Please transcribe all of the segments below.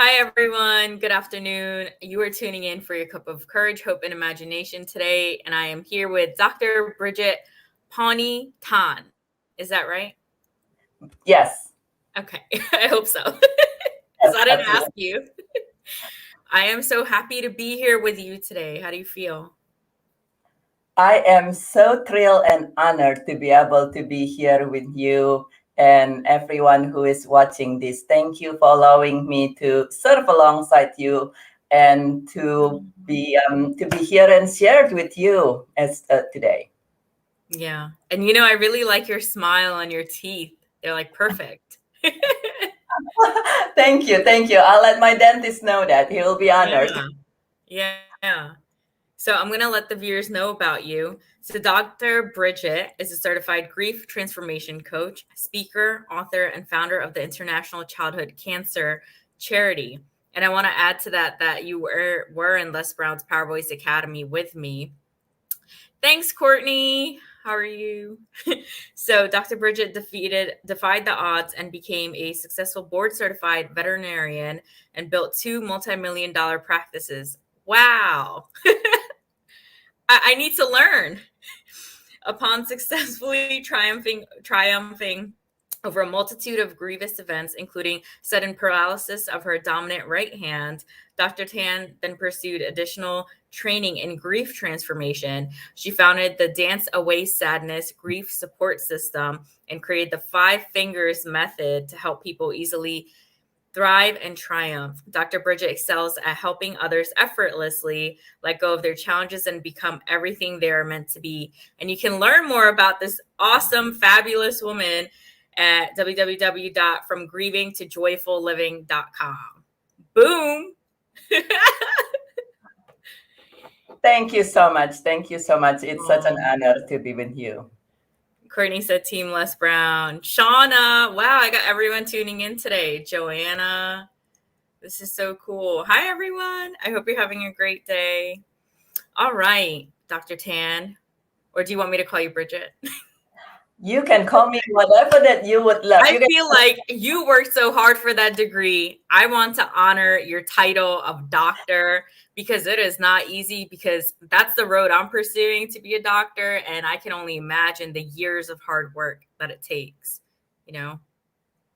Hi, everyone. Good afternoon. You are tuning in for your cup of courage, hope, and imagination today. And I am here with Dr. Birgitte Pauni Tan. Is that right? Yes, Okay. I hope so. yes, Because I didn't ask absolutely. you. I am so happy to be here with you today. How do you feel? I am so thrilled and honored to be able to be here with you and everyone who is watching this. Thank you for allowing me to serve alongside you and to be here and shared with you as today. Yeah. And I really like your smile and your teeth. They're like perfect. Thank you, thank you. I'll let my dentist know that he will be honored. Yeah. Yeah. So I'm going to let the viewers know about you. So Dr. Birgitte is a certified grief transformation coach, speaker, author, and founder of the International Childhood Cancer Charity. And I want to add to that you were in Les Brown's Power Voice Academy with me. Thanks, Courtney. How are you? So Dr. Birgitte defied the odds and became a successful board certified veterinarian and built two multi-million-dollar practices. Wow. I need to learn. Upon successfully triumphing over a multitude of grievous events, including sudden paralysis of her dominant right hand, Dr. Tan then pursued additional training in grief transformation. She founded the Dance Away Sadness Grief Support System and created the Five Fingers Method to help people easily thrive and triumph. Dr. Birgitte excels at helping others effortlessly let go of their challenges and become everything they are meant to be. And you can learn more about this awesome, fabulous woman at www.fromgrievingtojoyfulliving.com. Boom. Thank you so much. Thank you so much. It's such an Oh, honor to be with you. Courtney said Team Les Brown. Shauna. Wow, I got everyone tuning in today. Joanna. This is so cool. Hi, everyone. I hope you're having a great day. All right, Dr. Tan. Or do you want me to call you Birgitte? You can call me whatever that you would love. I You can. feel like you worked so hard for that degree. I want to honor your title of doctor because it is not easy, because that's the road I'm pursuing to be a doctor. And I can only imagine the years of hard work that it takes, you know?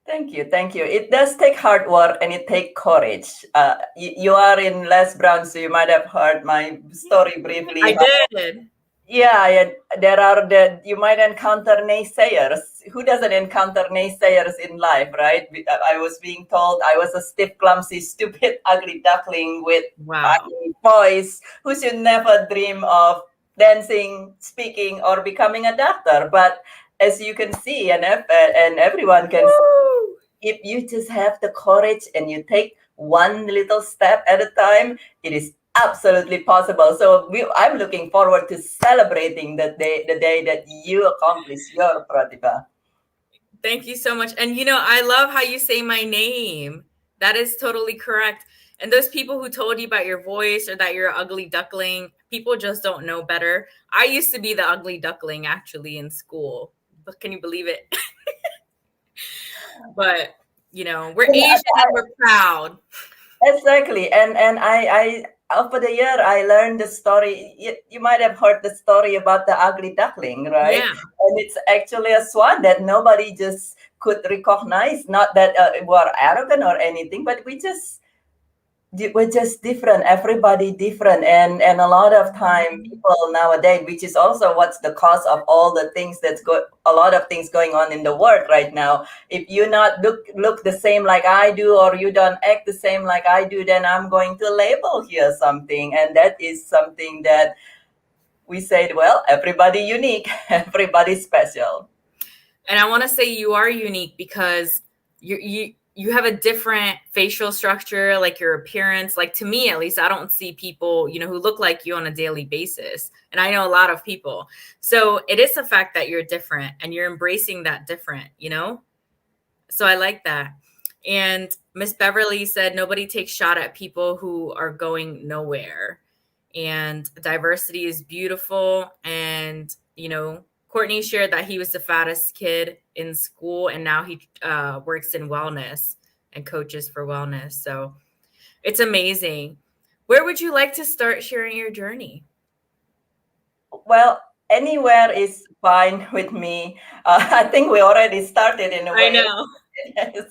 Thank you, thank you. It does take hard work and it takes courage. You are in Les Brown, so you might have heard my story briefly. I did. Yeah, there are you might encounter naysayers. Who doesn't encounter naysayers in life, right? I was being told I was a stiff, clumsy, stupid, ugly duckling with Wow. ugly voice who should never dream of dancing, speaking, or becoming a doctor. But as you can see, and everyone can see, Woo! if you just have the courage and you take one little step at a time, it is absolutely possible. So I'm looking forward to celebrating the day that you accomplish your pratibha. Thank you so much. And I love how you say my name. That is totally correct. And those people who told you about your voice or that you're an ugly duckling, people just don't know better. I used to be the ugly duckling actually in school. But can you believe it? But, we're Asian and we're proud. Exactly, and I over the year I learned the story. You might have heard the story about the ugly duckling, right? Yeah. And it's actually a swan that nobody just could recognize. Not that we're arrogant or anything, but we're just different. Everybody different, and a lot of time people nowadays, which is also what's the cause of all the things a lot of things going on in the world right now. If you not look the same like I do, or you don't act the same like I do, then I'm going to label here something, and that is something that we said, well, everybody unique, everybody special. And I want to say you are unique because you have a different facial structure, like your appearance. Like, to me, at least, I don't see people, who look like you on a daily basis. And I know a lot of people. So it is the fact that you're different and you're embracing that different. So I like that. And Miss Beverly said nobody takes shot at people who are going nowhere. And diversity is beautiful. And, Courtney shared that he was the fattest kid in school, and now he works in wellness and coaches for wellness. So It's amazing. Where would you like to start sharing your journey? Well, anywhere is fine with me. I think we already started in a I way. know.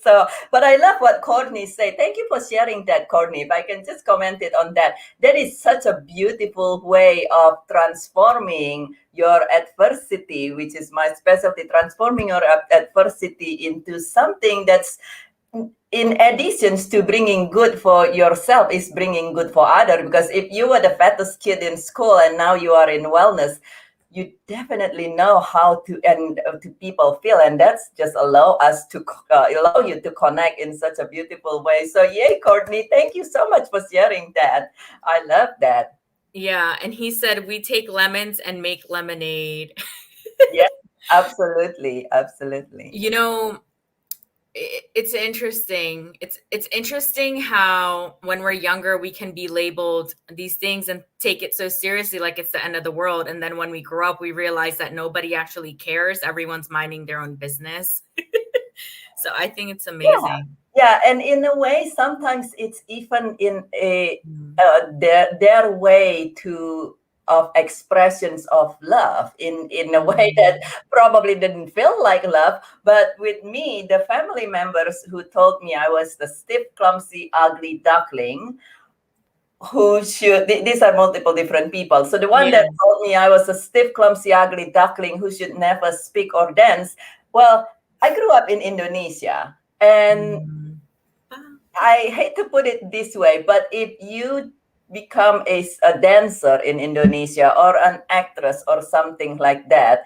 So, but I love what Courtney said. Thank you for sharing that, Courtney. If I can just comment it on that, that is such a beautiful way of transforming your adversity, which is my specialty, transforming your adversity into something that's in addition to bringing good for yourself is bringing good for other, because if you were the fattest kid in school and now you are in wellness, you definitely know how to and to people feel, and that's just allow us to allow you to connect in such a beautiful way. So yay, Courtney, thank you so much for sharing that. I love that. Yeah, and he said we take lemons and make lemonade. Yeah, absolutely, absolutely. You know, it's interesting. It's interesting how when we're younger we can be labeled these things and take it so seriously like it's the end of the world, and then when we grow up we realize that nobody actually cares. Everyone's minding their own business. So I think it's Yeah, amazing. yeah, and in a way, sometimes it's even in a Mm. their way to of expressions of love in a way that Mm. probably didn't feel like love. But with me, the family members who told me I was the stiff, clumsy, ugly duckling, who should these are multiple different people. So the one Yeah. that told me I was a stiff, clumsy, ugly duckling who should never speak or dance, well, I grew up in Indonesia, and Mm. Ah. I hate to put it this way, but if you become a dancer in Indonesia or an actress or something like that,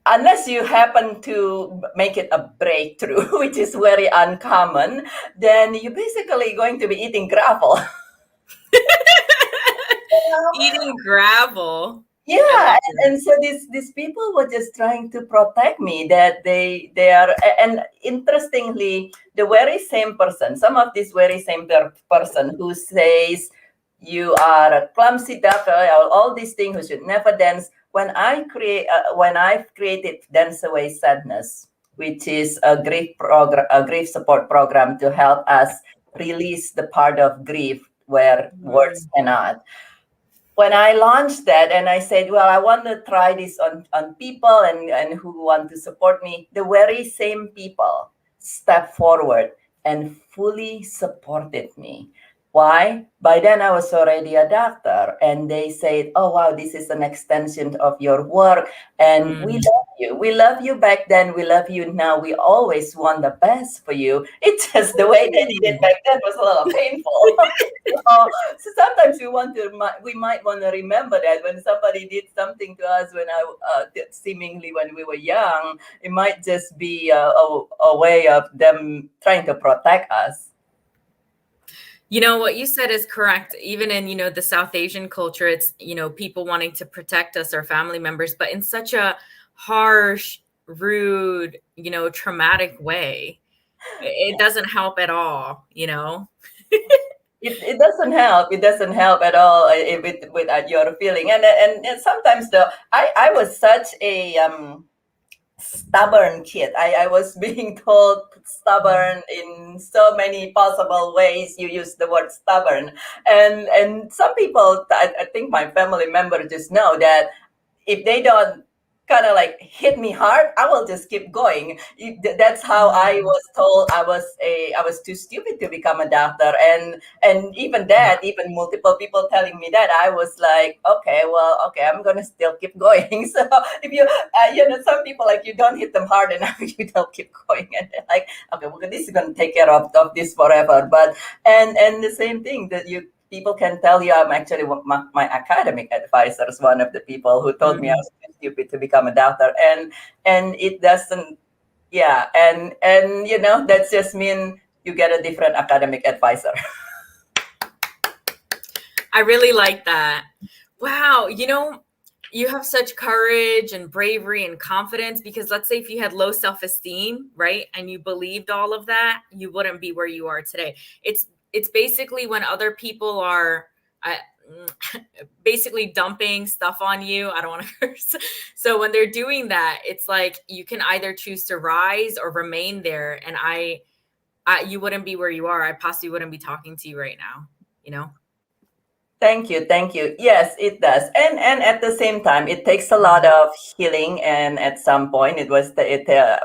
unless you happen to make it a breakthrough, which is very uncommon, then you're basically going to be eating gravel. Eating gravel. I Yeah, love it. and so these people were just trying to protect me, that they are. And interestingly, the very same person, some of this very same person who says you are a clumsy duck, all these things, who should never dance. When I've created Dance Away Sadness, which is a grief program, a grief support program to help us release the part of grief where words Mm. cannot. When I launched that and I said, well, I want to try this on people and who want to support me, the very same people stepped forward and fully supported me. Why? By then I was already a doctor, and they said, oh, wow, this is an extension of your work. And we Mm. love you. We love you back then. We love you now. We always want the best for you. It's just the way they did it Ooh. back then was a little painful. So sometimes we might want to remember that when somebody did something to us seemingly when we were young, it might just be a way of them trying to protect us. You know, what you said is correct. Even in, the South Asian culture, it's, people wanting to protect us, our family members, but in such a harsh, rude, traumatic way. It doesn't help at all, It doesn't help. It doesn't help at all with your feeling. And sometimes though, I was such a stubborn kid. I was being told stubborn in so many possible ways. You use the word stubborn, and some people, I think my family members just know that if they don't kind of like hit me hard, I will just keep going. That's how I Mm. was told. I was too stupid to become a doctor, and even that, even multiple people telling me that, I was like, okay, well, okay, I'm gonna still keep going. So if you, some people, like, you don't hit them hard enough, you don't keep going, and they're like, okay, well, this is gonna take care of this forever. But and the same thing that you people can tell you, I'm actually my academic advisor is one of the people who told me I Mm. was too stupid to become a doctor, and it doesn't. Yeah, and that's just mean you get a different academic advisor. I really like that. Wow, you have such courage and bravery and confidence, because let's say if you had low self-esteem, right, and you believed all of that, you wouldn't be where you are today. It's basically when other people are uh, basically dumping stuff on you. I don't want to curse. So when they're doing that, it's like you can either choose to rise or remain there. And I you wouldn't be where you are. I possibly wouldn't be talking to you right now, you know? Thank you, thank you. Yes, it does, and at the same time, it takes a lot of healing. And at some point,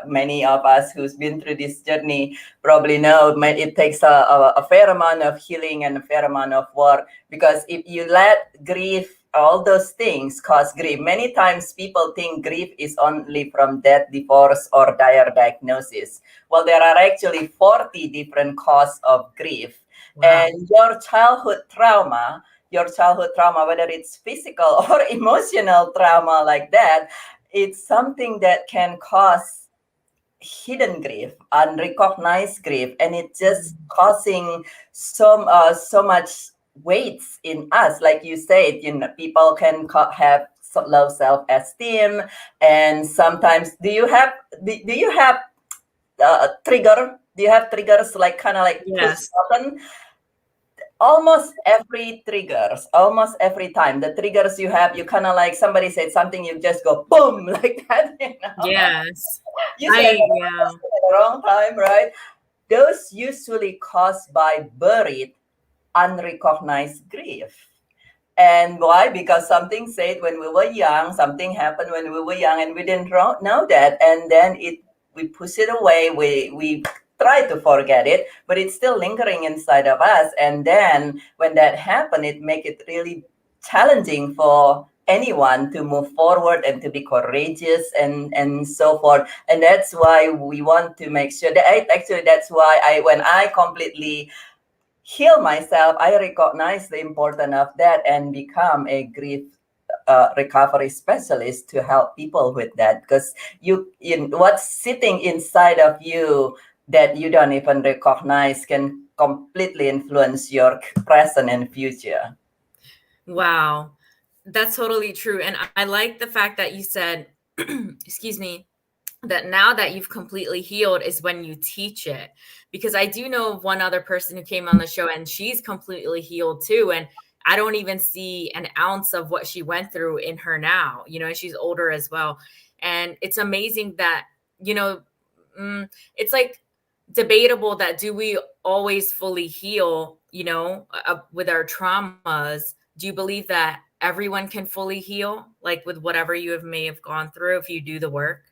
many of us who's been through this journey probably know it takes a fair amount of healing and a fair amount of work. Because if you let grief, all those things cause grief. Many times, people think grief is only from death, divorce, or dire diagnosis. Well, there are actually 40 different causes of grief. Wow. And your childhood trauma, whether it's physical or emotional trauma like that, it's something that can cause hidden grief, unrecognized grief, and it's just causing so much weights in us. Like you said, people can have low self-esteem, and sometimes do you have trigger? Do you have triggers like kind of like push Yes. button? Almost every time the triggers you have, you kind of like somebody said something, you just go boom like that. Yes. You said it at the wrong time, right? Those usually caused by buried, unrecognized grief. And why? Because something said when we were young, something happened when we were young, and we didn't know that, and then we push it away. We try to forget it, but it's still lingering inside of us. And then when that happened, it make it really challenging for anyone to move forward and to be courageous and so forth. And that's why we want to make sure that that's why when I completely heal myself, I recognize the importance of that and become a grief recovery specialist to help people with that. Because what's sitting inside of you that you don't even recognize can completely influence your present and future. Wow. That's totally true. And I like the fact that you said, excuse me, that now that you've completely healed is when you teach it. Because I do know of one other person who came on the show and she's completely healed too. And I don't even see an ounce of what she went through in her now, she's older as well. And it's amazing that, it's like debatable that do we always fully heal, with our traumas? Do you believe that everyone can fully heal, like with whatever you may have gone through if you do the work?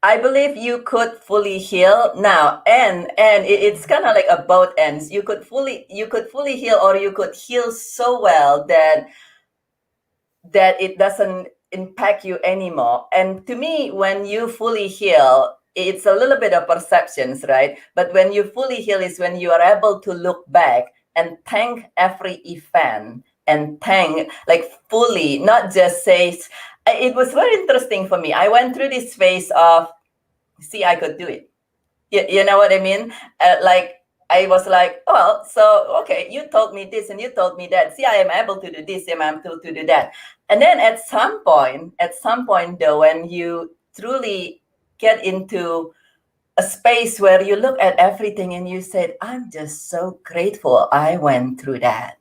I believe you could fully heal now, and it's kind of like a both ends. You could fully heal, or you could heal so well that it doesn't impact you anymore. And to me, when you fully heal, it's a little bit of perceptions, right? But when you fully heal is when you are able to look back and thank every event, and thank like fully, not just say. It was very interesting for me. I went through this phase of, see, I could do it. You know what I mean? Like, I was like, well, so, okay, you told me this and you told me that. See, I am able to do this, I'm able to do that. And then at some point though, when you truly get into a space where you look at everything and you said, I'm just so grateful I went through that.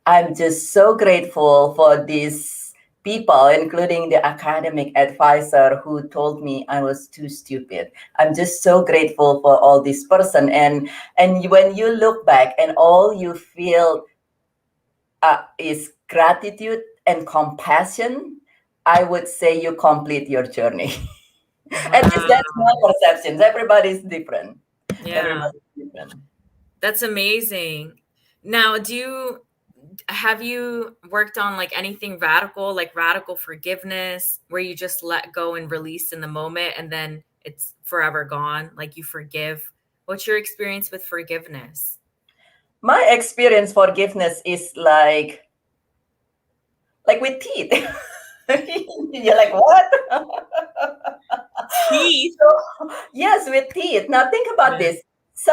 I'm just so grateful for these people, including the academic advisor who told me I was too stupid. I'm just so grateful for all this person. And when you look back and all you feel is gratitude and compassion, I would say you complete your journey. Wow. At least that's my perceptions. Everybody's different. Yeah. Everybody's different. That's amazing. Now, have you worked on like anything radical, like radical forgiveness, where you just let go and release in the moment and then it's forever gone, like you forgive? What's your experience with forgiveness? My experience forgiveness is like with teeth. You're like, what? Teeth? So, yes, with teeth. Now think about this. So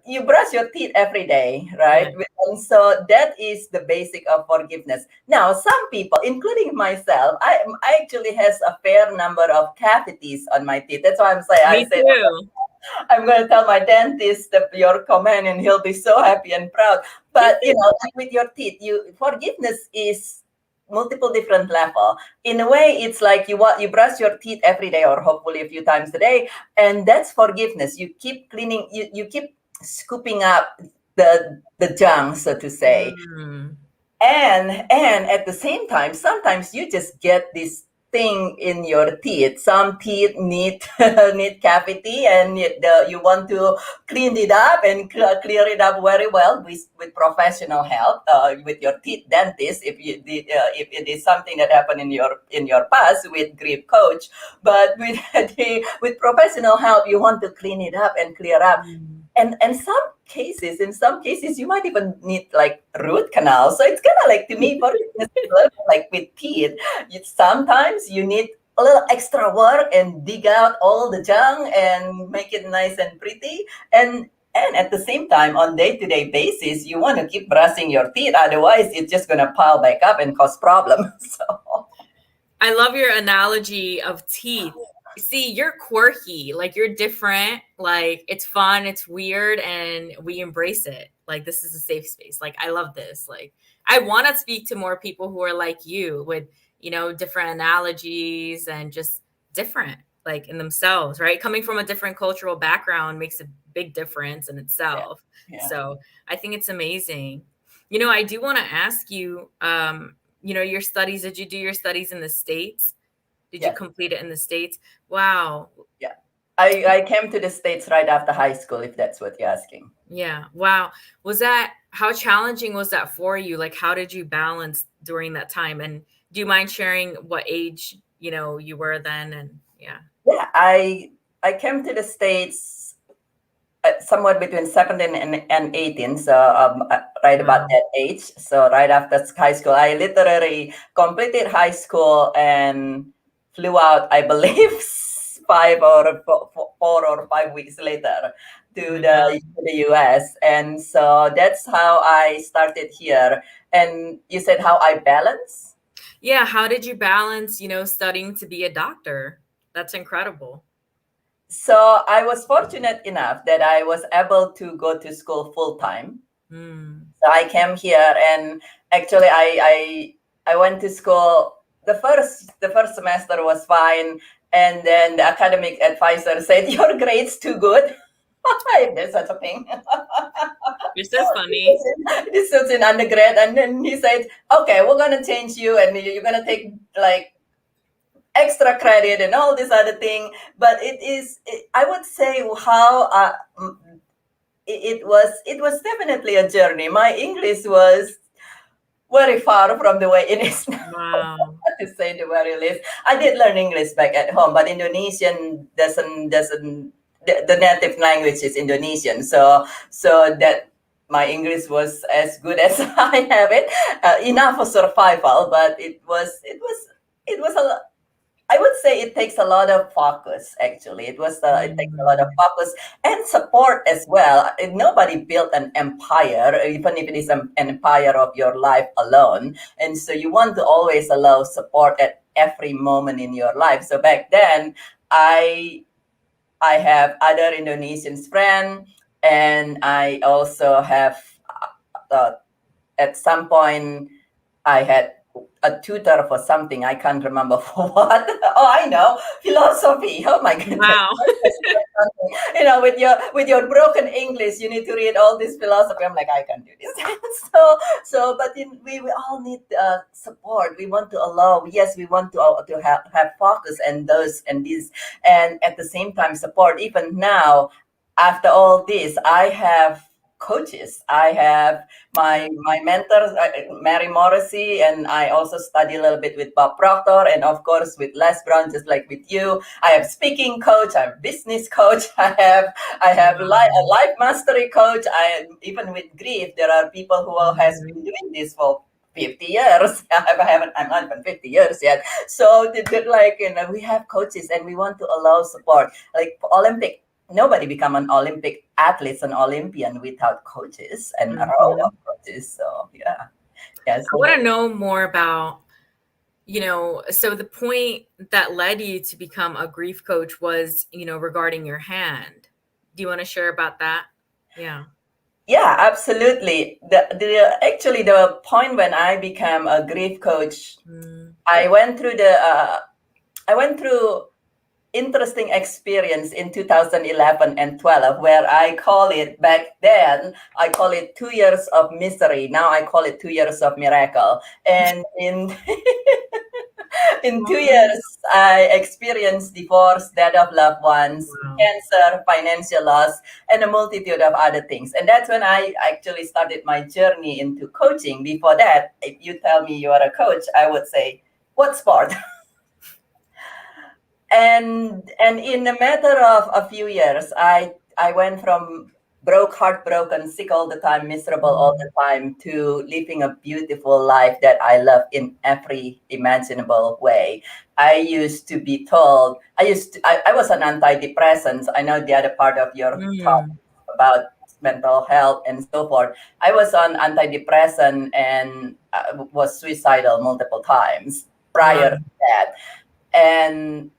you brush your teeth every day, right? Yeah. And so that is the basic of forgiveness. Now, some people, including myself, I actually has a fair number of cavities on my teeth. That's why Me too. I'm going to tell my dentist your comment, and he'll be so happy and proud. But like with your teeth, forgiveness is multiple different level. In a way, it's like you brush your teeth every day, or hopefully a few times a day, and that's forgiveness. You keep cleaning. You keep scooping up the junk, so to say. Mm. And at the same time, sometimes you just get this thing in your teeth. Some teeth need need cavity, and you want to clean it up and clear it up very well with professional help, with your teeth dentist, if you did, if it is something that happened in your past with grief coach. But with with professional help, you want to clean it up and clear up. Mm. And in some cases you might even need like root canal. So it's kind of like, to me, for instance, like with teeth, sometimes you need a little extra work and dig out all the junk and make it nice and pretty. And at the same time, on day-to-day basis, you want to keep brushing your teeth, otherwise it's just going to pile back up and cause problems. So I love your analogy of teeth. See, you're quirky, like you're different, like it's fun, it's weird, and we embrace it. Like this is a safe space. Like I love this. Like I want to speak to more people who are like you with, different analogies and just different like in themselves, right? Coming from a different cultural background makes a big difference in yeah, itself. yeah, So I think it's amazing. I do want to ask you, your studies, did you do your studies in the States? Did you yes, complete it in the States? Wow. yeah. I came to the States right after high school, if that's what you're asking. Yeah. Wow. How challenging was that for you? Like, how did you balance during that time? And do you mind sharing what age, you were then? And yeah. Yeah, I came to the States somewhere between 17 and 18, so right about Wow. that age. So right after high school, I literally completed high school and flew out, I believe, 4 or 5 weeks later to Oh my the God. to the US. And so that's how I started here. And you said how I balance? Yeah. How did you balance, studying to be a doctor? That's incredible. So I was fortunate enough that I was able to go to school full time. Mm. So I came here, and actually I went to school. The first semester was fine, and then the academic advisor said your grades too good. If there's such a thing. You're so funny. This was in undergrad, and then he said, "Okay, we're gonna change you, and you're gonna take like extra credit and all this other thing." But I would say how it was definitely a journey. My English was very far from the way it is now, Wow. to say the very least. I did learn English back at home, but Indonesian doesn't the native language is Indonesian, so that my English was as good as I have it, enough for survival. But it was a I would say it takes a lot of focus. Actually, it takes a lot of Mm. focus and support as well. Nobody built an empire, even if it is an empire of your life alone. And so you want to always allow support at every moment in your life. So back then, I I have other Indonesian friends, and I also have at some point I had a tutor for something. I can't remember for what. Oh, I know, philosophy. Oh my goodness. Wow. With your broken English, you need to read all this philosophy. I'm like, I can't do this. But we all need support. We want to allow. Yes, we want to have focus and those and this, and at the same time support. Even now, after all this, I have coaches. I have my mentors, Mary Morrissey, and I also study a little bit with Bob Proctor, and of course with Les Brown, just like with you. I have speaking coach, I have business coach, a Wow. life mastery coach. I even with grief, there are people who has Mhm. been doing this for 50 years. I'm not even 50 years yet. So we have coaches, and we want to allow support. Like Olympic, nobody become an Olympic athlete, an Olympian without coaches and a row Mhm. of coaches. So yeah. I So want to know more about, so the point that led you to become a grief coach was, regarding your hand. Do you want to share about that? Yeah. yeah, absolutely. The point when I became a grief coach, Mm. I went through the I went through interesting experience in 2011 and 12, where I call it, back then I call it 2 years of misery. Now I call it 2 years of miracle. And in in 2 years, I experienced divorce, death of loved ones, Wow. cancer, financial loss, and a multitude of other things. And that's when I actually started my journey into coaching. Before that, if you tell me you are a coach, I would say, what sport? And in a matter of a few years, I went from heartbroken, sick all the time, miserable all the time, to living a beautiful life that I love in every imaginable way. I used to be told, I was on antidepressants. I know the other part of your talk Mm. about mental health and so forth. I was on antidepressant and was suicidal multiple times Wow. prior to that. And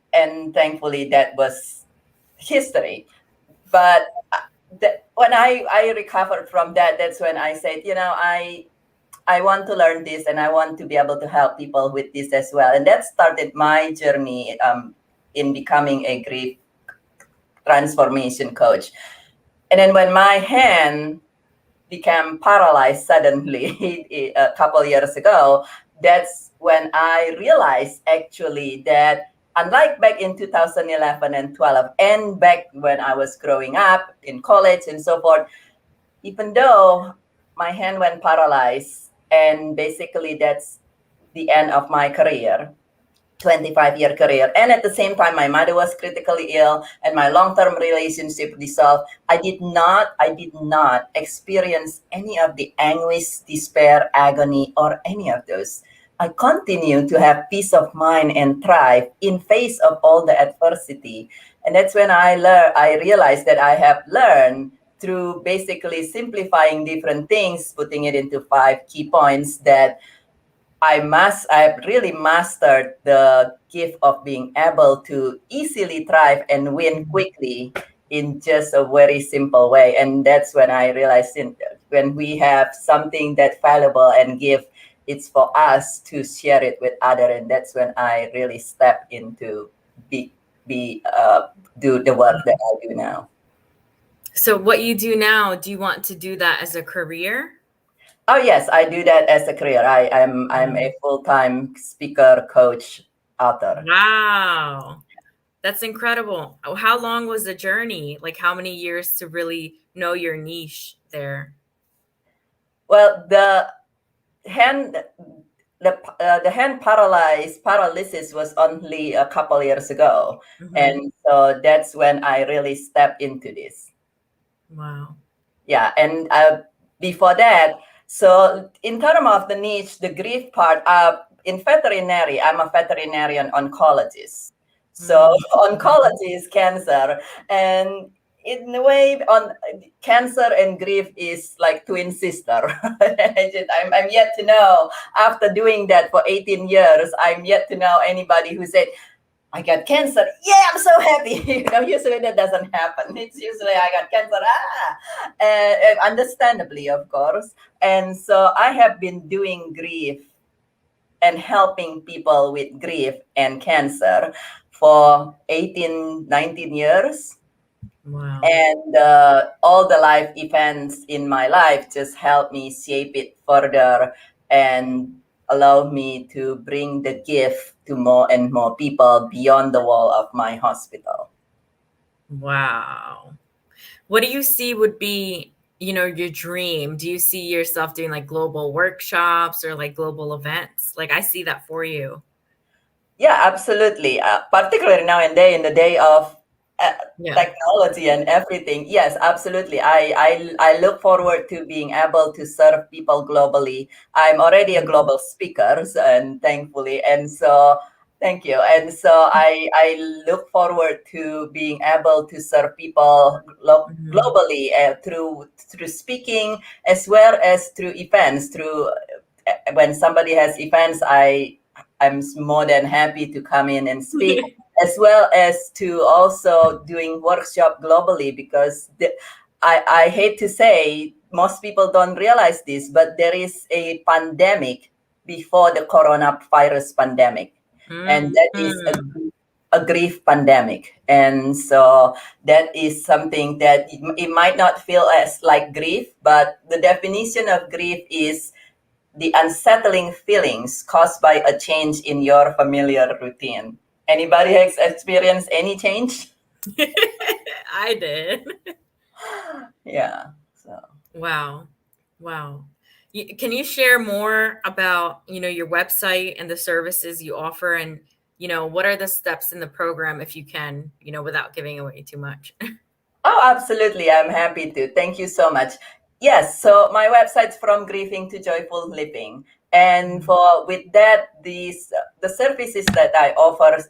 thankfully that was history. But when I recovered from that, that's when I said, I want to learn this, and I want to be able to help people with this as well. And that started my journey in becoming a grief transformation coach. And then when my hand became paralyzed suddenly a couple years ago, that's when I realized actually that unlike back in 2011 and 12, and back when I was growing up in college and so forth, even though my hand went paralyzed, and basically that's the end of my career, 25-year career. And at the same time, my mother was critically ill and my long-term relationship dissolved. I did not experience any of the anguish, despair, agony, or any of those. I continue to have peace of mind and thrive in face of all the adversity. And that's when I realized that I have learned through basically simplifying different things, putting it into 5 key points, that I've really mastered the gift of being able to easily thrive and win quickly in just a very simple way. And that's when I realized, when we have something that's valuable and give, it's for us to share it with others. And that's when I really step into be do the work that I do now. So what you do now, do you want to do that as a career? Oh yes, I do that as a career. I'm a full-time speaker, coach, author. Wow. That's incredible. How long was the journey? Like how many years to really know your niche there? Well, hand the hand paralysis was only a couple years ago, Mhm. and so that's when I really stepped into this. Wow. Yeah, and before that, so in terms of the niche, the grief part, in veterinary, I'm a veterinarian oncologist. So Mm. oncology is cancer, and in a way, on cancer and grief is like twin sister. I'm yet to know, after doing that for 18 years, I'm yet to know anybody who said, I got cancer. Yeah, I'm so happy. Usually that doesn't happen. It's usually I got cancer. And understandably, of course. And so I have been doing grief and helping people with grief and cancer for 18, 19 years. Wow. And all the life events in my life just help me shape it further and allow me to bring the gift to more and more people beyond the wall of my hospital. Wow. What do you see would be, your dream? Do you see yourself doing like global workshops or like global events? Like I see that for you. Yeah, absolutely. Particularly now and then, in the day of uh, Yeah. technology and everything. Yes, absolutely. I look forward to being able to serve people globally. I'm already a global speaker, and thankfully, and so thank you. And so I look forward to being able to serve people Mhm. globally through speaking, as well as through events. Through when somebody has events, I'm more than happy to come in and speak, as well as to also doing workshop globally, because I hate to say, most people don't realize this, but there is a pandemic before the coronavirus pandemic. And that is a Mhm. a grief pandemic. And so that is something that it might not feel as like grief, but the definition of grief is the unsettling feelings caused by a change in your familiar routine. Anybody has experienced any change? I did. Yeah. So Wow. Wow. Can you share more about, your website and the services you offer, and, what are the steps in the program, if you can, without giving away too much? oh, absolutely. I'm happy to. Thank you so much. Yes, so my website's From Grieving to Joyful Living. And for with that, the services that I offer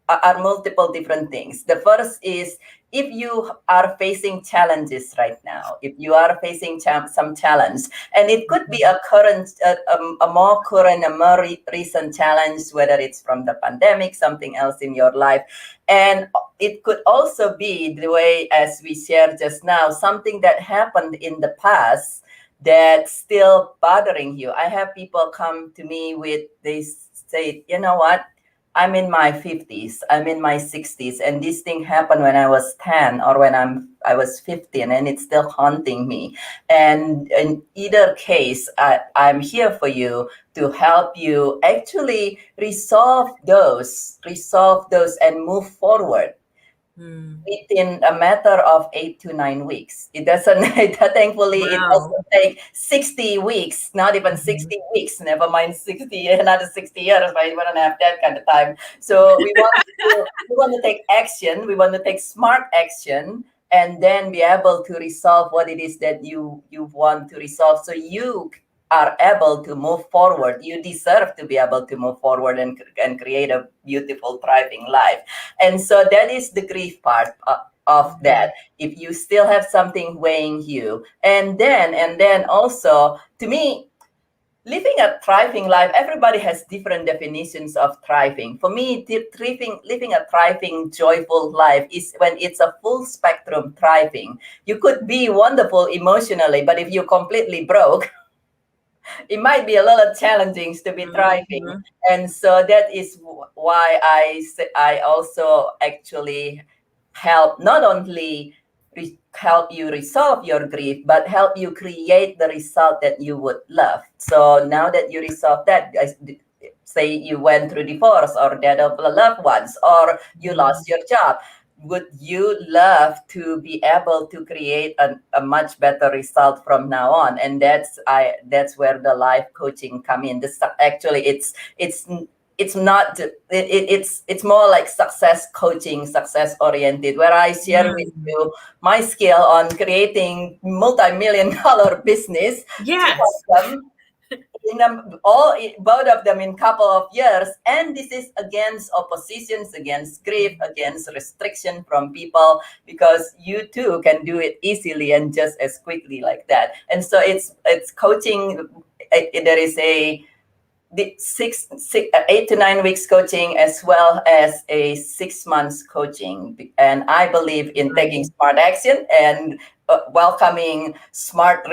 are multiple different things. The first is, if you are facing challenges right now, if you are facing some challenge, and it could be a current, a more current, a more recent challenge, whether it's from the pandemic, something else in your life, and it could also be the way, as we shared just now, something that happened in the past that's still bothering you. I have people come to me they say, you know what? I'm in my 50s, I'm in my 60s, and this thing happened when I was 10 or when I was 15, and it's still haunting me. And in either case, I'm here for you to help you actually resolve those and move forward within a matter of 8 to 9 weeks. It doesn't, thankfully, it Wow. doesn't take 60 weeks, not even 60 weeks, never mind 60, another 60 years, right? We don't have that kind of time. So we want to take action. We want to take smart action, and then be able to resolve what it is that you want to resolve. So you are able to move forward. You deserve to be able to move forward and create a beautiful, thriving life. And so that is the grief part of that. If you still have something weighing you, and then also, to me, living a thriving life, everybody has different definitions of thriving. For me, living a thriving, joyful life is when it's a full spectrum thriving. You could be wonderful emotionally, but if you're completely broke, it might be a little challenging to be thriving. And so that is why I also actually help not only help you resolve your grief, but help you create the result that you would love. So now that you resolve that, say you went through divorce or death of loved ones, or you lost your job, would you love to be able to create a much better result from now on? And that's where the life coaching come in. This actually it's not it's more like success coaching, success oriented, where I share with you my skill on creating multi-million-dollar business, two Yes. of them both of them in couple of years, and this is against oppositions, against grief, against restriction from people, because you too can do it easily and just as quickly like that. And so it's coaching. There is the 8 to 9 weeks coaching, as well as a 6 months coaching. And I believe in taking smart action and welcoming smart,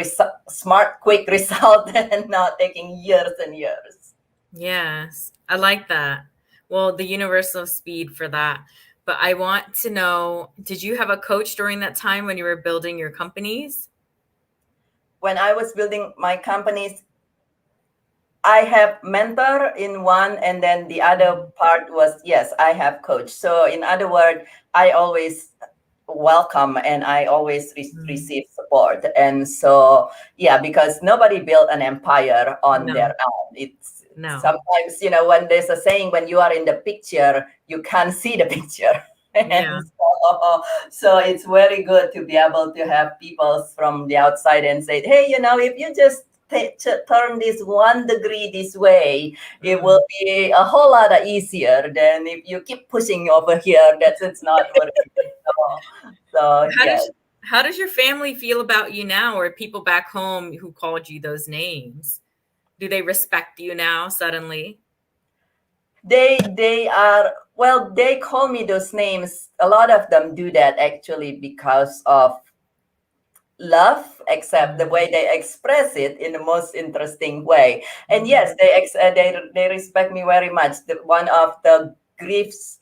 quick result, and not taking years and years. Yes. I like that. Well, the universal speed for that. But I want to know, did you have a coach during that time when you were building your companies? When I was building my companies, I have mentor in one, and then the other part was, yes, I have coach. So in other words, I always welcome and I always receive support. And so, yeah, because nobody built an empire on their own. It's sometimes, when there's a saying, when you are in the picture, you can't see the picture. And so it's very good to be able to have people from the outside and say, hey, if you just turn this 1 degree this way, it will be a whole lot easier than if you keep pushing over here. It's not working. So yes. How does your family feel about you now, or people back home who called you those names? Do they respect you now suddenly? They are, well, they call me those names. A lot of them do that actually because of love, except the way they express it in the most interesting way. And yes, they respect me very much. One of the griefs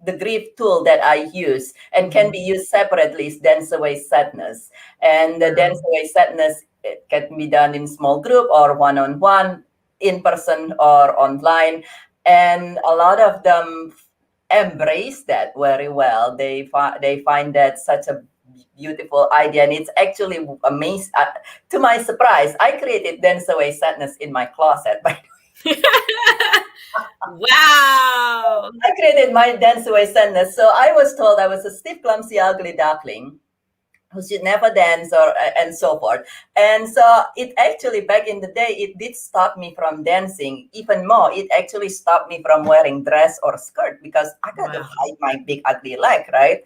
the grief tool that I use and can be used separately is Dance Away Sadness. And the Dance Away Sadness, it can be done in small group or one-on-one, in person or online. And a lot of them embrace that very well. They find that such a beautiful idea, and it's actually amazing. To my surprise, I created Dance Away Sadness in my closet. Wow. I created my Dance Away Sadness. So I was told I was a stiff, clumsy, ugly duckling who should never dance, or and so forth. And so it actually, back in the day, it did stop me from dancing. Even more, it actually stopped me from wearing dress or skirt because I got to hide my big ugly leg, right?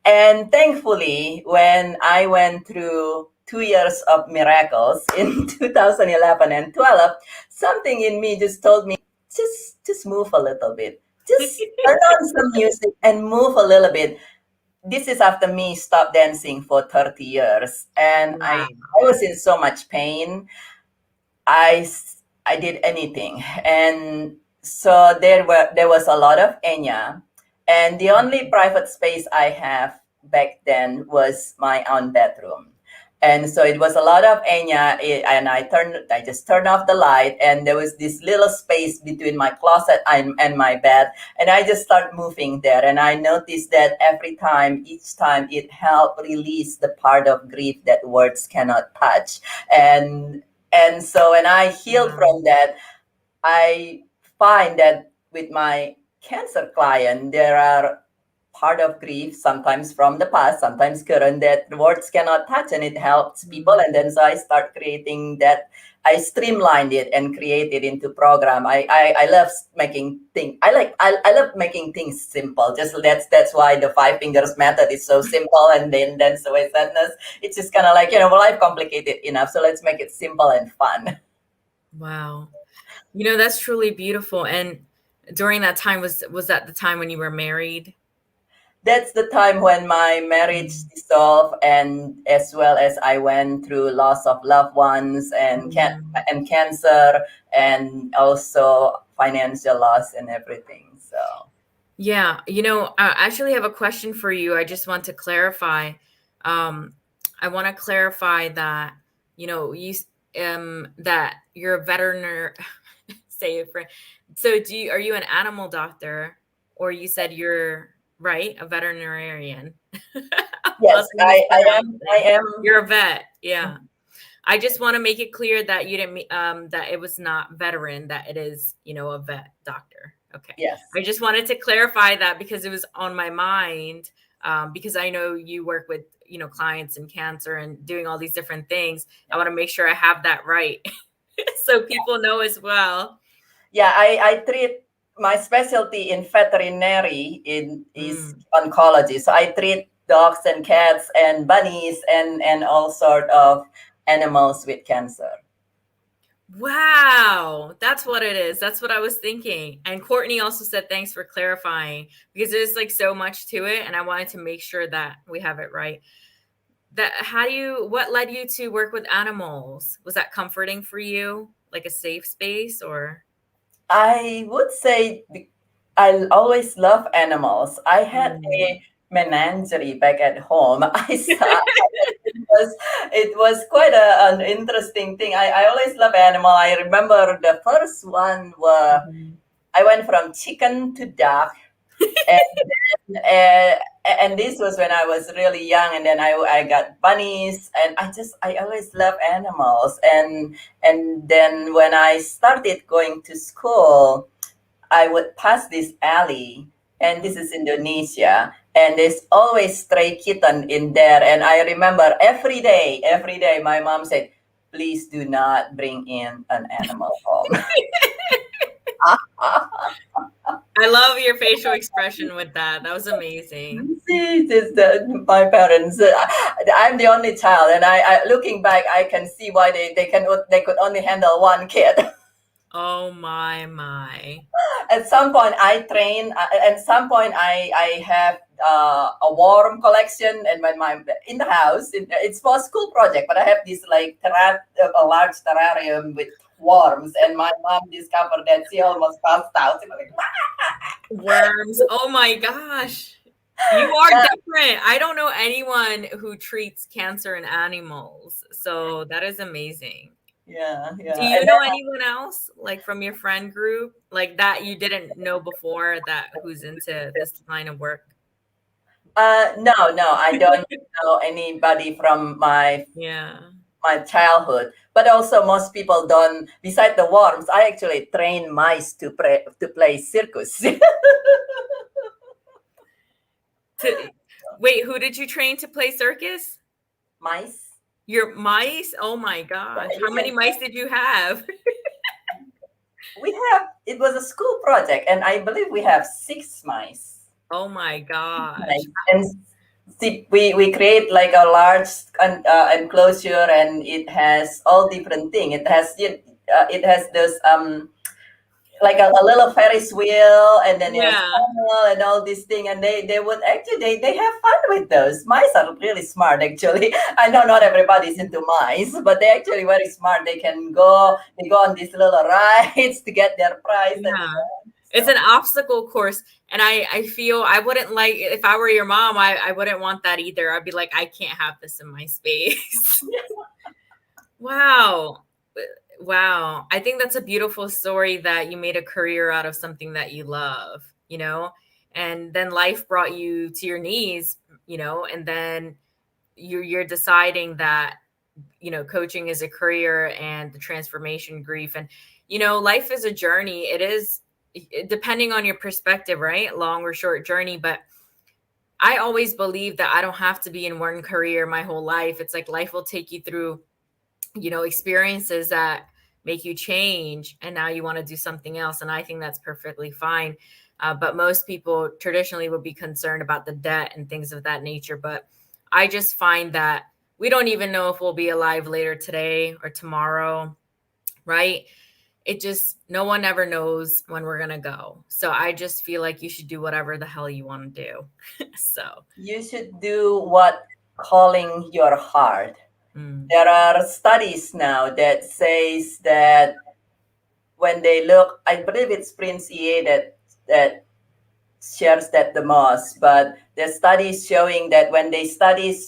And thankfully, when I went through 2 years of miracles in 2011 and 12, something in me just told me, just move a little bit. Just turn on some music and move a little bit. This is after me stop dancing for 30 years. And I was in so much pain. I did anything. And so there was a lot of Enya. And the only private space I have back then was my own bedroom. And so it was a lot of Enya, and I just turned off the light, and there was this little space between my closet and my bed, and I just start moving there. And I noticed that each time it helped release the part of grief that words cannot touch. And so when I healed from that, I find that with my cancer client, there are part of grief, sometimes from the past, sometimes current, that words cannot touch, and it helps people. And then so I start creating that. I streamlined it and created into program. I love making things. I love making things simple. Just that's why the 5 fingers method is so simple. And then Dance Away Sadness, it's just kind of like, well, I've complicated enough, so let's make it simple and fun. Wow. That's truly beautiful. And during that time, was that the time when you were married? That's the time when my marriage dissolved, and as well as I went through loss of loved ones and cancer, and also financial loss and everything. So yeah, I actually have a question for you. I just want to clarify. I want to clarify that you that you're a veterinary. Say it for. So are you an animal doctor, or you said you're right, a veterinarian? Yes, I am. You're a vet. Yeah. I just want to make it clear that you didn't that it was not veteran, that it is, a vet doctor. Okay. Yes. I just wanted to clarify that because it was on my mind, because I know you work with, clients and cancer and doing all these different things. I want to make sure I have that right. So people know as well. Yeah, I treat, my specialty in veterinary is oncology. So I treat dogs and cats and bunnies and all sort of animals with cancer. Wow, that's what it is. That's what I was thinking. And Courtney also said, thanks for clarifying, because there's like so much to it. And I wanted to make sure that we have it right. What led you to work with animals? Was that comforting for you? Like a safe space, or? I would say I always love animals. I had a menagerie back at home. I saw it was quite an interesting thing. I always love animal. I remember the first one were I went from chicken to duck, and this was when I was really young. And then I got bunnies, and I always love animals. And then when I started going to school, I would pass this alley, and this is Indonesia, and there's always stray kitten in there. And I remember every day, my mom said, please do not bring in an animal home. I love your facial expression with that. That was amazing. See, my parents. I'm the only child, and I looking back, I can see why they could only handle one kid. Oh my. At some point I train. At some point I have a worm collection, and my in the house. It's for a school project, but I have this like a large terrarium with worms. And my mom discovered that she almost passed out. She was like, Worms. Oh my gosh. You are yeah, different. I don't know anyone who treats cancer in animals. So that is amazing. yeah, Do yeah. you know anyone else, like from your friend group, like that you didn't know before, that who's into this line of work? No, I don't know anybody from Yeah. my childhood. But also, most people don't. Beside the worms, I actually train mice to play circus. To wait, who did you train to play circus? Mice. Your mice? Oh my gosh. How You many can. mice did you have? We have. It was a school project, and I believe we have 6 mice. Oh my gosh. Nice. And see, we create like a large enclosure, and it has all different thing. It has those like a little Ferris wheel, and then there's Yeah. tunnel and all this thing, and they would actually they have fun with those. Mice are really smart actually. I know not everybody's into mice, but they're actually very smart. They go on these little rides to get their prize and Yeah. It's so. an obstacle course. And I feel I wouldn't like, if I were your mom, I wouldn't want that either. I'd be like, I can't have this in my space. Wow. Wow. I think that's a beautiful story that you made a career out of something that you love, you know, and then life brought you to your knees, you know, and then you're deciding that, you know, coaching is a career and the transformation grief. And, you know, life is a journey. It is, depending on your perspective, right? Long or short journey. But I always believe that I don't have to be in one career my whole life. It's like life will take you through, you know, experiences that make you change, and now you want to do something else, and I think that's perfectly fine. But most people traditionally would be concerned about the debt and things of that nature. But I just find that we don't even know if we'll be alive later today or tomorrow, right? It just, no one ever knows when we're gonna go. So I just feel like you should do whatever the hell you want to do. So You should do what calling your heart. mm, There are studies now that says that when they look, I believe it's Prince EA that shares that the most, but the studies showing that when they study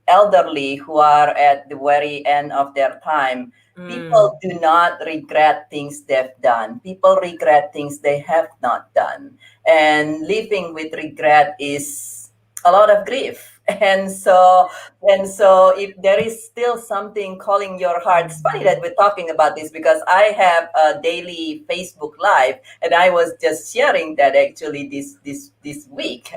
elderly who are at the very end of their time, mm, people do not regret things they've done. People regret things they have not done. And living with regret is a lot of grief. And so if there is still something calling your heart, it's funny that we're talking about this because I have a daily Facebook live, and I was just sharing that actually this week.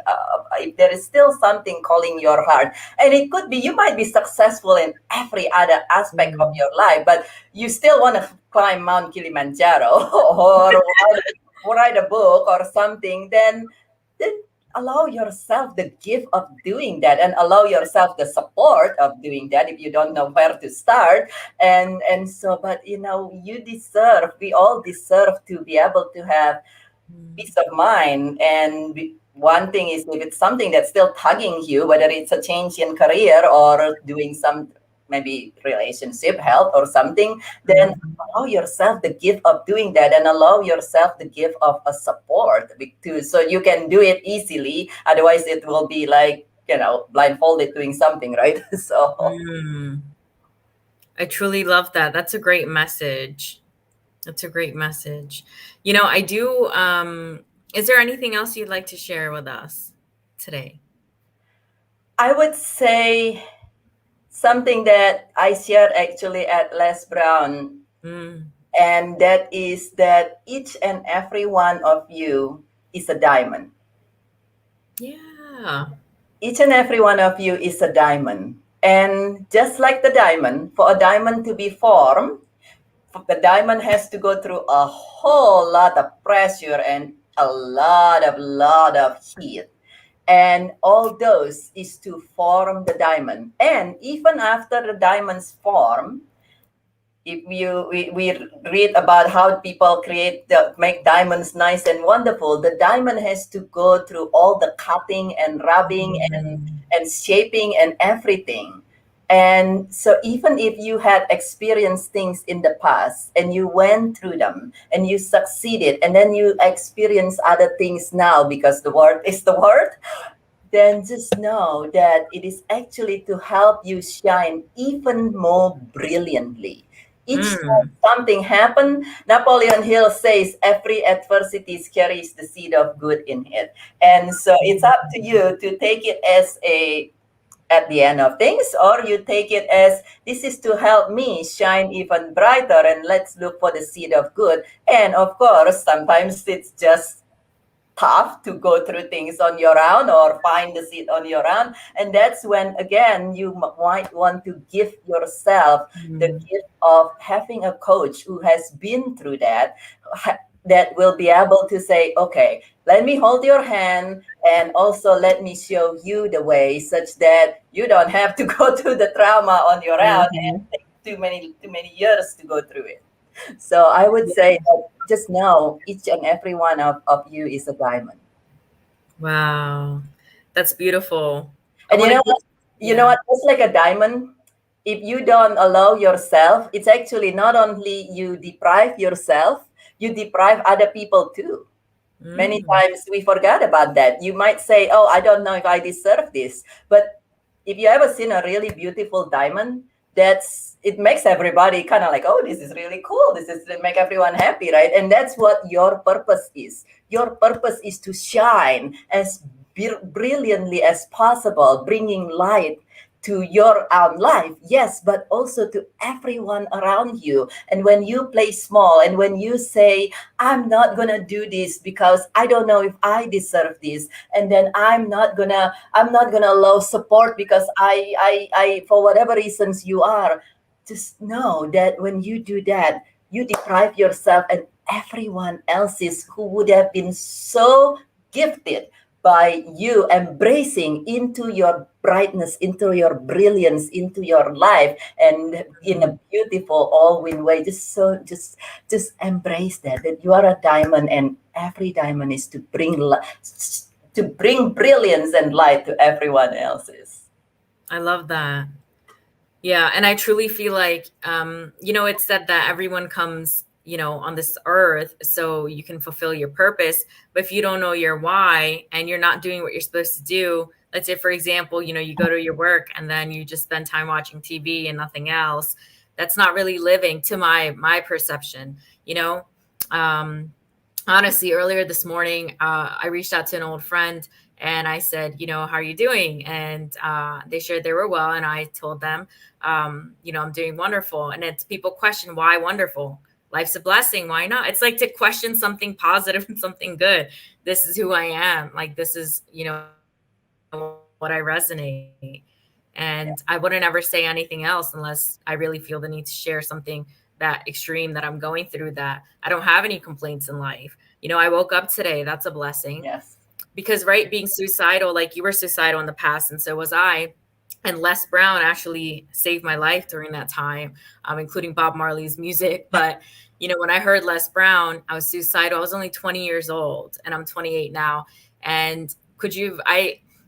If there is still something calling your heart, and it could be you might be successful in every other aspect of mm. your life, but you still want to climb Mount Kilimanjaro or write a book or something, then allow yourself the gift of doing that, and allow yourself the support of doing that if you don't know where to start. And so, but we all deserve to be able to have peace of mind. And one thing is, if it's something that's still tugging you, whether it's a change in career or doing some maybe relationship health or something, then Mhm. allow yourself the gift of doing that, and allow yourself the gift of a support too, so you can do it easily. Otherwise it will be like, blindfolded doing something, right? So Mm. I truly love that. That's a great message. That's a great message. You know, I do. Is there anything else you'd like to share with us today? I would say something that I shared actually at Les Brown, Mm. and that is that each and every one of you is a diamond. Yeah. Each and every one of you is a diamond. And just like the diamond, for a diamond to be formed, the diamond has to go through a whole lot of pressure and a lot of heat. And all those is to form the diamond. And even after the diamonds form, if we read about how people make diamonds nice and wonderful, the diamond has to go through all the cutting and rubbing and Mm. and shaping and everything. And so even if you had experienced things in the past and you went through them and you succeeded, and then you experience other things now because the word is the word, then just know that it is actually to help you shine even more brilliantly. Each time Mm. something happens, Napoleon Hill says every adversity carries the seed of good in it. And so it's up to you to take it as a at the end of things, or you take it as this is to help me shine even brighter, and let's look for the seed of good. And of course, sometimes it's just tough to go through things on your own or find the seed on your own, and that's when again you might want to give yourself the Mm. gift of having a coach who has been through that, that will be able to say, okay, let me hold your hand, and also let me show you the way, such that you don't have to go through the trauma on your own and Mhm. take too many years to go through it. So I would say that just know each and every one of you is a diamond. Wow. That's beautiful. I And want to give, you know yeah. what, just like a diamond, if you don't allow yourself, it's actually not only you deprive yourself, you deprive other people too. Many Mm. times we forgot about that. You might say, oh, I don't know if I deserve this. But if you ever seen a really beautiful diamond, that's it makes everybody kind of like, oh, this is really cool. This is to make everyone happy, right? And that's what your purpose is. Your purpose is to shine as brilliantly as possible, bringing light to your own life, yes, but also to everyone around you. And when you play small, and when you say, I'm not gonna do this because I don't know if I deserve this, and then I'm not gonna allow support because I for whatever reasons you are, just know that when you do that, you deprive yourself and everyone else's who would have been so gifted by you embracing into your brightness, into your brilliance, into your life, and in a Mm. beautiful all-win way. Just embrace that you are a diamond, and every diamond is to bring brilliance and light to everyone else's. I love that. Yeah, and I truly feel like, it's said that everyone comes, on this earth so you can fulfill your purpose. But if you don't know your why and you're not doing what you're supposed to do, let's say, for example, you go to your work and then you just spend time watching TV and nothing else. That's not really living, to my perception. You know, um, honestly, earlier this morning, I reached out to an old friend and I said, how are you doing? And they shared they were well. And I told them, I'm doing wonderful. And it's people question why wonderful. Life's a blessing. Why not? It's like to question something positive and something good. This is who I am. Like, this is, what I resonate. And I wouldn't ever say anything else unless I really feel the need to share something that extreme that I'm going through, that I don't have any complaints in life. I woke up today. That's a blessing. Yes. Because, right, being suicidal, like you were suicidal in the past, and so was I. And Les Brown actually saved my life during that time, including Bob Marley's music. But, when I heard Les Brown, I was suicidal. I was only 20 years old, and I'm 28 now. And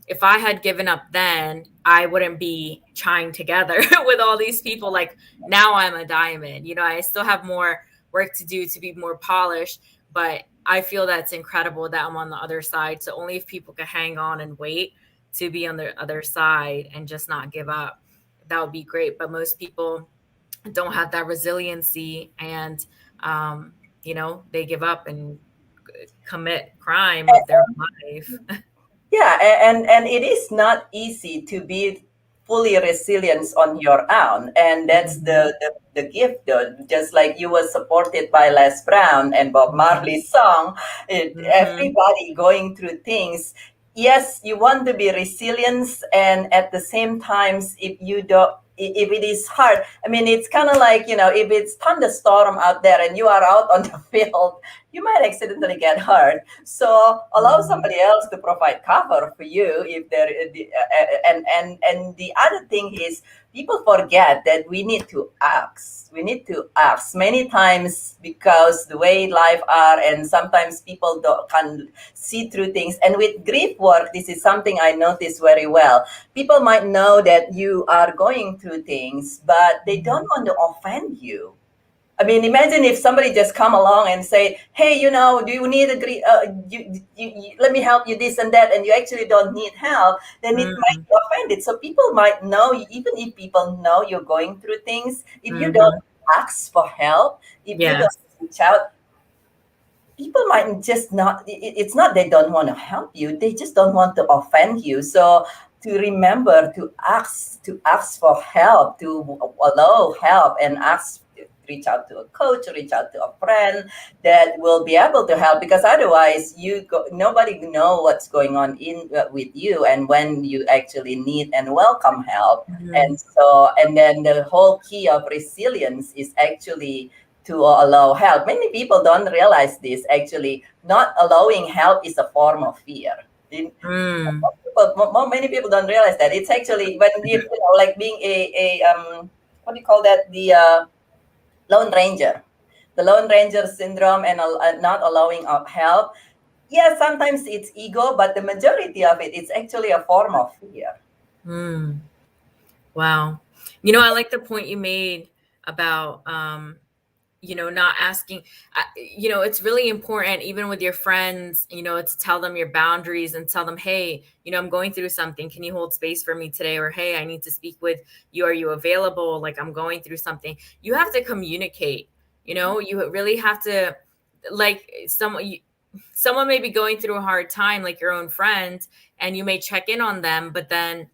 if I had given up then, I wouldn't be trying together with all these people. Like, now I'm a diamond. I still have more work to do to be more polished, but I feel that's incredible that I'm on the other side. So only if people could hang on and wait to be on the other side and just not give up, that would be great. But most people don't have that resiliency, and they give up and commit crime of their life. Yeah, and it is not easy to be fully resilient on your own, and that's Mhm. the gift, though. Just like you were supported by Les Brown and Bob Mhm. Marley's song, Mhm. everybody going through things. Yes, you want to be resilient, and at the same times, if you don't. If it is hard, I mean, it's kind of like, if it's thunderstorm out there and you are out on the field, you might accidentally get hurt. So allow Mhm. somebody else to provide cover for you if there. And the other thing is, people forget that we need to ask. We need to ask many times because the way life are, and sometimes people can see through things. And with grief work, this is something I notice very well. People might know that you are going through things, but they don't want to offend you. I mean, imagine if somebody just come along and say, "Hey, do you need let me help you this and that," and you actually don't need help, then it might be offended. So people might know, even if people know you're going through things, if you don't ask for help, if you don't Yes. reach out, people might just not. It's not they don't want to help you; they just don't want to offend you. So to remember to ask for help, to allow help, and reach out to a coach, reach out to a friend that will be able to help, because otherwise nobody know what's going on with you, and when you actually need and welcome help. And then the whole key of resilience is actually to allow help. Many people don't realize this. Actually, not allowing help is a form of fear. Many people don't realize that it's actually when like being a what do you call that, the lone ranger, the lone ranger syndrome, and not allowing of help. Yeah, sometimes it's ego, but the majority of it is actually a form of fear. Wow. I like the point you made about, not asking. It's really important, even with your friends, to tell them your boundaries and tell them, hey, I'm going through something. Can you hold space for me today? Or, hey, I need to speak with you. Are you available? Like, I'm going through something. You have to communicate. You really have to, like, someone may be going through a hard time, like your own friend, and you may check in on them, but then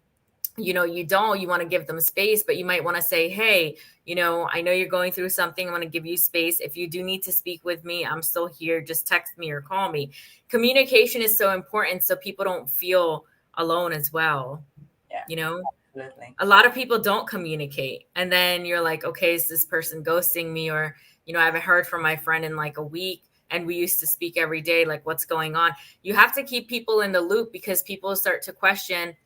you want to give them space, but you might want to say, hey, I know you're going through something. I want to give you space. If you do need to speak with me, I'm still here. Just text me or call me. Communication is so important, so people don't feel alone as well. Yeah, absolutely. A lot of people don't communicate, and then you're like, okay, is this person ghosting me? Or I haven't heard from my friend in like a week, and we used to speak every day. Like, what's going on? You have to keep people in the loop, because people start to question,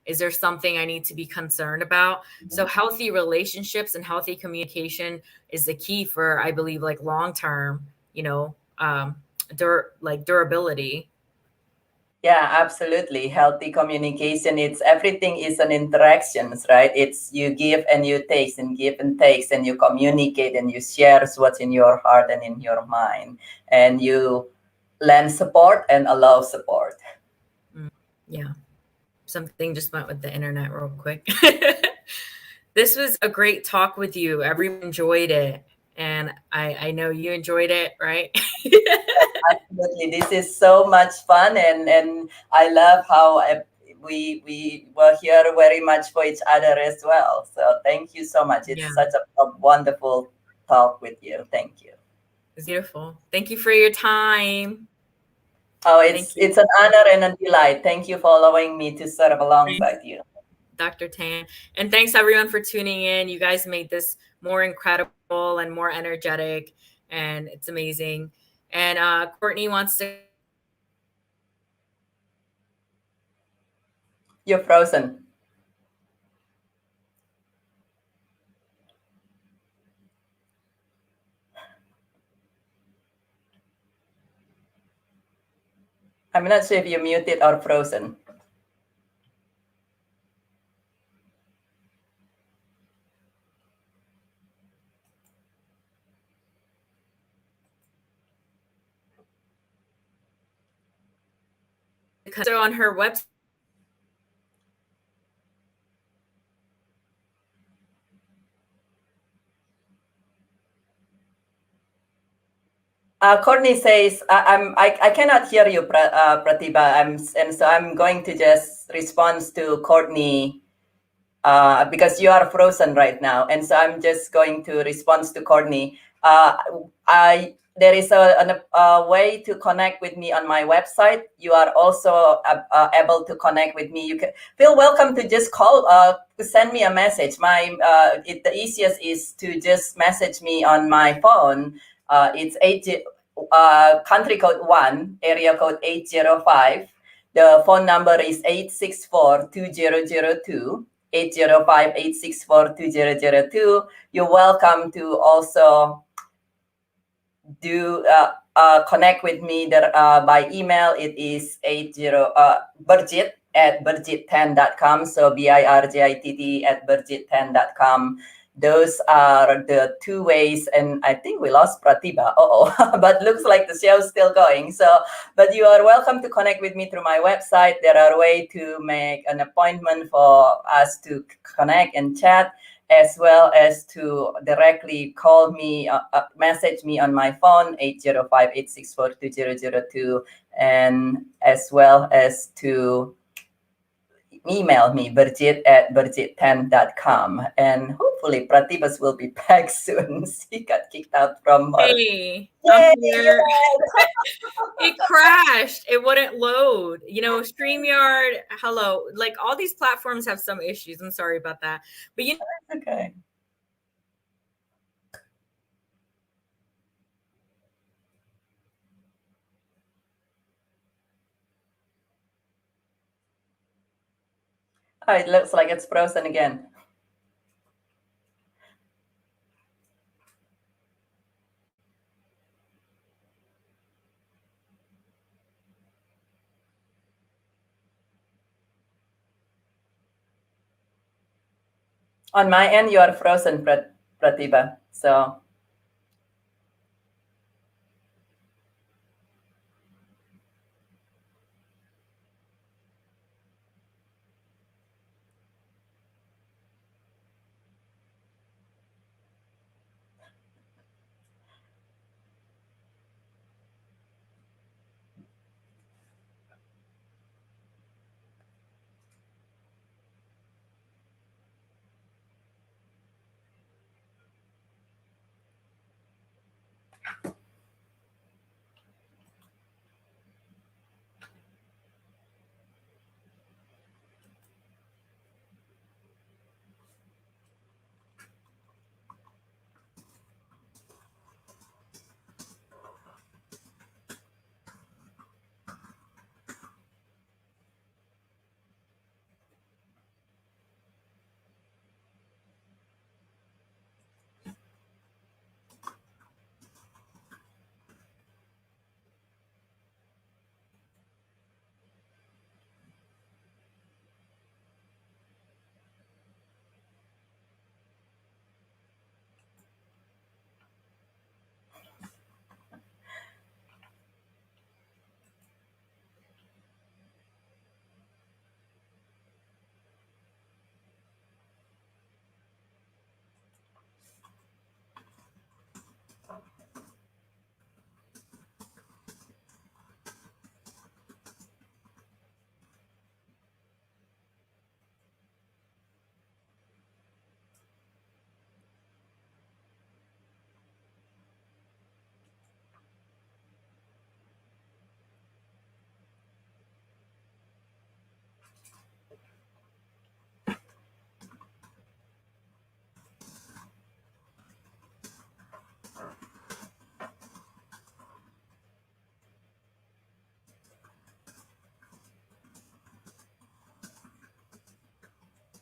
is there something I need to be concerned about? So healthy relationships and healthy communication is the key for, I believe, like long-term, durability. Yeah, absolutely. Healthy communication. It's everything is an interactions, right? It's you give and you take, and give and takes, and you communicate and you share what's in your heart and in your mind, and you lend support and allow support. Yeah. Something just went with the internet real quick. This was a great talk with you. Everyone enjoyed it. And I know you enjoyed it, right? Absolutely. This is so much fun, and I love how we were here very much for each other as well. So thank you so much. It's Yeah, such a wonderful talk with you. Thank you. it's beautiful. Thank you for your time. Oh, Thank you. it's an honor and a delight. Thank you for allowing me to serve Thanks, alongside you. Dr. Tan. And thanks everyone for tuning in. You guys made this more incredible and more energetic, and it's amazing. And Courtney wants to. You're frozen. I'm not sure if you're muted or frozen. On her website. Courtney says, I cannot hear you, Pratibha. And so I'm going to just respond to Courtney because you are frozen right now. And so I'm just going to respond to Courtney. There is a way to connect with me on my website. You are also able to connect with me. You can feel welcome to just call, to send me a message. The easiest is to just message me on my phone. It's country code 1, area code 805. The phone number is 864-2002. 805-864-2002. You're welcome to also do connect with me by email. It is Birgitte at Birgitte10.com. So BIRGITT at Birgitte10.com. Those are the two ways, and I think we lost Pratibha. But looks like the show's still going. So, but you are welcome to connect with me through my website. There are ways to make an appointment for us to connect and chat, as well as to directly call me, message me on my phone, 805-864-2002, and as well as to email me, Birgitte at Birgitte10.com. And hopefully Pratibhas will be back soon. She got kicked out from her. Hey, I'm here. It crashed. It wouldn't load. StreamYard, hello. Like all these platforms have some issues. I'm sorry about that. But okay. Oh, it looks like it's frozen again. On my end, you are frozen, Pratibha. So